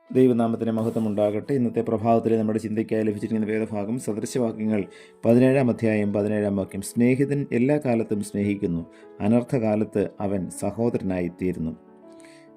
ദൈവനാമത്തിന് മഹത്വം ഉണ്ടാകട്ടെ. ഇന്നത്തെ പ്രഭാതത്തിലെ നമ്മുടെ ചിന്തയ്ക്കായി ലഭിച്ചിരിക്കുന്ന വേദഭാഗം സദൃശവാക്യങ്ങൾ 17-ാം അധ്യായം 17-ാം വാക്യം. സ്നേഹിതൻ എല്ലാ കാലത്തും സ്നേഹിക്കുന്നു, അനർത്ഥകാലത്ത് അവൻ സഹോദരനായി തീരുന്നു.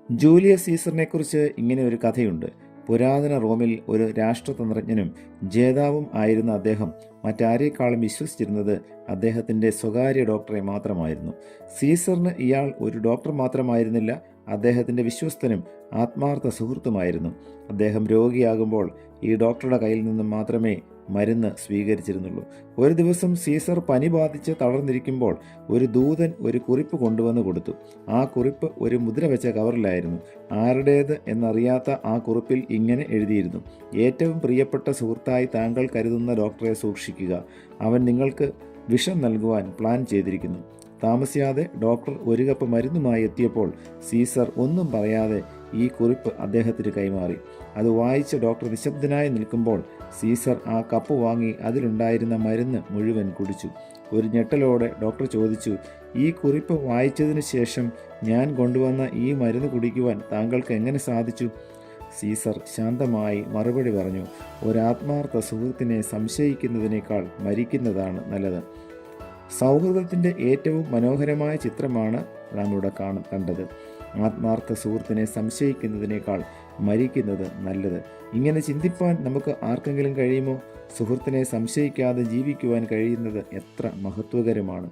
ജൂലിയസ് സീസറിനെക്കുറിച്ച് ഇങ്ങനെ ഒരു കഥയുണ്ട്. പുരാതന റോമിൽ ഒരു രാഷ്ട്രതന്ത്രജ്ഞനും ജേതാവും ആയിരുന്ന അദ്ദേഹം മറ്റാരേക്കാളും വിശ്വസിച്ചിരുന്നത് അദ്ദേഹത്തിൻ്റെ സ്വകാര്യ ഡോക്ടറെ മാത്രമായിരുന്നു. സീസറിന് ഇയാൾ ഒരു ഡോക്ടർ മാത്രമായിരുന്നില്ല, അദ്ദേഹത്തിൻ്റെ വിശ്വസ്തനും ആത്മാർത്ഥ സുഹൃത്തുമായിരുന്നു. അദ്ദേഹം രോഗിയാകുമ്പോൾ ഈ ഡോക്ടറുടെ കയ്യിൽ നിന്നും മാത്രമേ മരുന്ന് സ്വീകരിച്ചിരുന്നുള്ളൂ. ഒരു ദിവസം സീസർ പനി ബാധിച്ച് തളർന്നിരിക്കുമ്പോൾ ഒരു ദൂതൻ ഒരു കുറിപ്പ് കൊണ്ടുവന്ന് കൊടുത്തു. ആ കുറിപ്പ് ഒരു മുദ്ര വെച്ച കവറിലായിരുന്നു. ആരുടേത് എന്നറിയാത്ത ആ കുറിപ്പിൽ ഇങ്ങനെ എഴുതിയിരുന്നു: ഏറ്റവും പ്രിയപ്പെട്ട സുഹൃത്തായി താങ്കൾ കരുതുന്ന ഡോക്ടറെ സൂക്ഷിക്കുക. അവൻ നിങ്ങൾക്ക് വിഷം നൽകുവാൻ പ്ലാൻ ചെയ്തിരിക്കുന്നു. താമസിയാതെ ഡോക്ടർ ഒരു കപ്പ് മരുന്നുമായി എത്തിയപ്പോൾ സീസർ ഒന്നും പറയാതെ ഈ കുറിപ്പ് അദ്ദേഹത്തിന് കൈമാറി. അത് വായിച്ച ഡോക്ടർ നിശബ്ദനായി നിൽക്കുമ്പോൾ സീസർ ആ കപ്പ് വാങ്ങി അതിലുണ്ടായിരുന്ന മരുന്ന് മുഴുവൻ കുടിച്ചു. ഒരു ഞെട്ടലോടെ ഡോക്ടർ ചോദിച്ചു: ഈ കുറിപ്പ് വായിച്ചതിന് ശേഷം ഞാൻ കൊണ്ടുവന്ന ഈ മരുന്ന് കുടിക്കുവാൻ താങ്കൾക്ക് എങ്ങനെ സാധിച്ചു? സീസർ ശാന്തമായി മറുപടി പറഞ്ഞു: ഒരാത്മാർത്ഥ സുഹൃത്തിനെ സംശയിക്കുന്നതിനേക്കാൾ മരിക്കുന്നതാണ് നല്ലത്. സൗഹൃദത്തിൻ്റെ ഏറ്റവും മനോഹരമായ ചിത്രമാണ് നാം ഇവിടെ കണ്ടത്. ആത്മാർത്ഥ സുഹൃത്തിനെ സംശയിക്കുന്നതിനേക്കാൾ മരിക്കുന്നത് നല്ലത്. ഇങ്ങനെ ചിന്തിപ്പാൻ നമുക്ക് ആർക്കെങ്കിലും കഴിയുമോ? സുഹൃത്തിനെ സംശയിക്കാതെ ജീവിക്കുവാൻ കഴിയുന്നത് എത്ര മഹത്വകരമാണ്!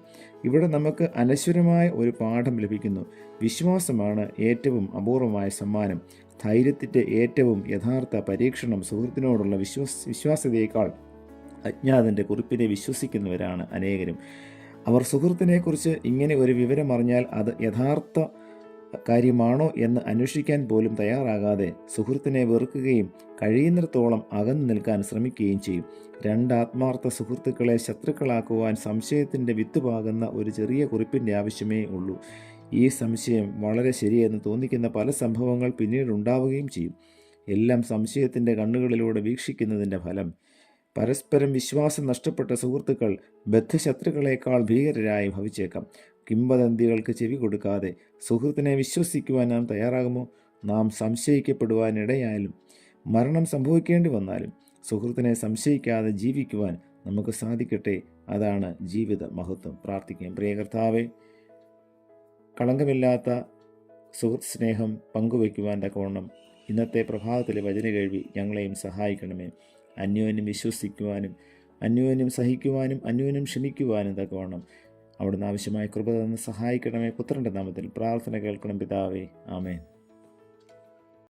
ഇവിടെ നമുക്ക് അനശ്വരമായ ഒരു പാഠം ലഭിക്കുന്നു. വിശ്വാസമാണ് ഏറ്റവും അപൂർവമായ സമ്മാനം. ധൈര്യത്തിൻ്റെ ഏറ്റവും യഥാർത്ഥ പരീക്ഷണം സുഹൃത്തിനോടുള്ള വിശ്വാസ്യതയേക്കാൾ അജ്ഞാതൻ്റെ കുറിപ്പിനെ വിശ്വസിക്കുന്നവരാണ് അനേകരും. അവർ സുഹൃത്തിനെക്കുറിച്ച് ഇങ്ങനെ ഒരു വിവരം അറിഞ്ഞാൽ അത് യഥാർത്ഥ കാര്യമാണോ എന്ന് അന്വേഷിക്കാൻ പോലും തയ്യാറാകാതെ സുഹൃത്തിനെ വെറുക്കുകയും കഴിയുന്നിടത്തോളം അകന്നു നിൽക്കാൻ ശ്രമിക്കുകയും ചെയ്യും. രണ്ട് ആത്മാർത്ഥ സുഹൃത്തുക്കളെ ശത്രുക്കളാക്കുവാൻ സംശയത്തിൻ്റെ വിത്ത് പാകുന്ന ഒരു ചെറിയ കുറിപ്പിൻ്റെ ആവശ്യമേ ഉള്ളൂ. ഈ സംശയം വളരെ ശരിയെന്ന് തോന്നിക്കുന്ന പല സംഭവങ്ങൾ പിന്നീട് ഉണ്ടാവുകയും ചെയ്യും. എല്ലാം സംശയത്തിൻ്റെ കണ്ണുകളിലൂടെ വീക്ഷിക്കുന്നതിൻ്റെ ഫലം. പരസ്പരം വിശ്വാസം നഷ്ടപ്പെട്ട സുഹൃത്തുക്കൾ ബദ്ധശത്രുക്കളേക്കാൾ ഭീകരരായി ഭവിച്ചേക്കാം. കിംവദന്തികൾക്ക് ചെവി കൊടുക്കാതെ സുഹൃത്തിനെ വിശ്വസിക്കുവാൻ നാം തയ്യാറാകുമോ? നാം സംശയിക്കപ്പെടുവാനിടയായാലും മരണം സംഭവിക്കേണ്ടി വന്നാലും സുഹൃത്തിനെ സംശയിക്കാതെ ജീവിക്കുവാൻ നമുക്ക് സാധിക്കട്ടെ. അതാണ് ജീവിത മഹത്വം. പ്രാർത്ഥിക്കാം. പ്രിയ കർത്താവേ, കളങ്കമില്ലാത്ത സുഹൃത്ത് സ്നേഹം പങ്കുവയ്ക്കുവാൻ തക്കവണ്ണം ഇന്നത്തെ പ്രഭാതത്തിലെ വചന കേൾവി ഞങ്ങളെയും സഹായിക്കണമേ. അന്യോന്യം വിശ്വസിക്കുവാനും അന്യോന്യം സഹിക്കുവാനും അന്യോന്യം ക്ഷമിക്കുവാനും തക്കവണ്ണം അവിടുന്ന് ആവശ്യമായ കൃപ തന്ന് സഹായിക്കണമേ. പുത്രൻ്റെ നാമത്തിൽ പ്രാർത്ഥന കേൾക്കണം പിതാവേ. ആമേൻ.